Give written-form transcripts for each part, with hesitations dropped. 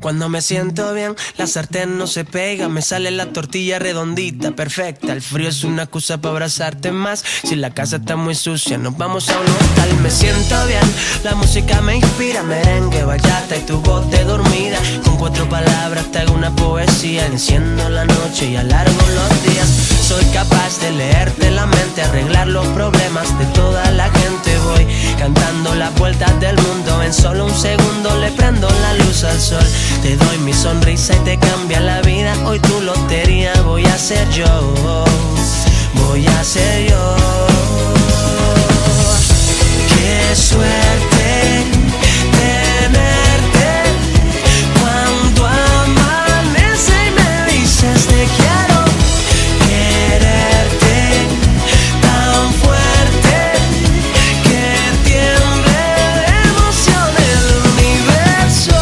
Cuando me siento bien, la sartén no se pega. Me sale la tortilla redondita, perfecta. El frío es una excusa para abrazarte más. Si la casa está muy sucia, nos vamos a un hostal. Me siento bien, la música me inspira. Merengue, bachata y tu voz de dormida. Con 4 palabras te hago una poesía. Enciendo la noche y alargo los días. Soy capaz de leerte la mente, arreglar los problemas de toda la gente. Voy cantando las vueltas del mundo. En solo un segundo le prendo la luz al sol. Te doy mi sonrisa y te cambia la vida. Hoy tu lotería voy a ser yo. Voy a ser yo. Qué suerte tenerte cuando amanece y me dices te quiero. Quererte tan fuerte que tiemble de emoción el universo.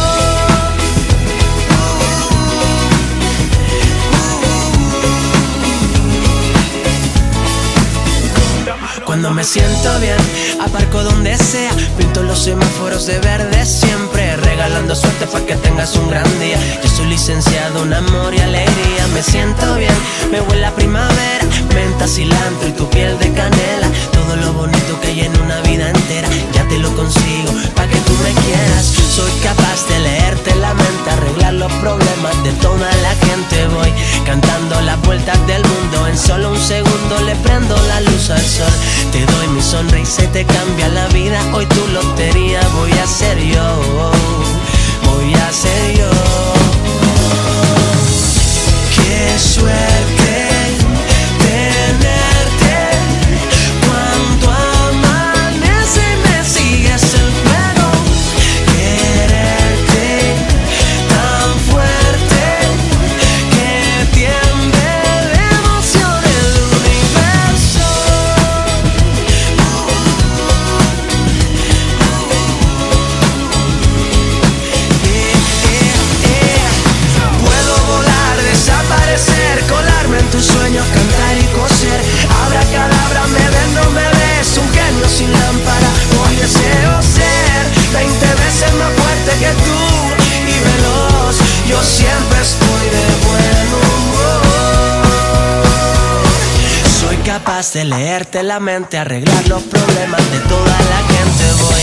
Cuando me siento bien, aparco donde sea. Pinto los semáforos de verde siempre, regalando suerte para que tengas un gran día. Yo soy licenciado en amor y alegría. Me siento bien, me huele a primavera. Menta, cilantro y tu piel de canela. Todo lo bonito que hay en una vida entera, ya te lo consigo, pa' que tú me quieras. Soy capaz de leerte la mente, arreglar los problemas de toda la gente. Voy cantando las vueltas del mundo. En solo un segundo le prendo la luz al sol. Te doy mi sonrisa y te cambia la vida. Hoy tu lotería voy a ser yo. Voy a ser yo. Qué suerte tenerte cuando amanece y me sigues el juego. Quererte tan fuerte que tiemble de emoción el universo. Puedo volar, desaparecer, colarme en tus sueños, cantar y coser. Abracadabra, me ven, no me ves, un genio sin lámpara. Hoy deseo ser 20 veces más fuerte que tú y veloz. Yo siempre estoy de buen humor. Soy capaz de leerte la mente, arreglar los problemas de toda la gente. Voy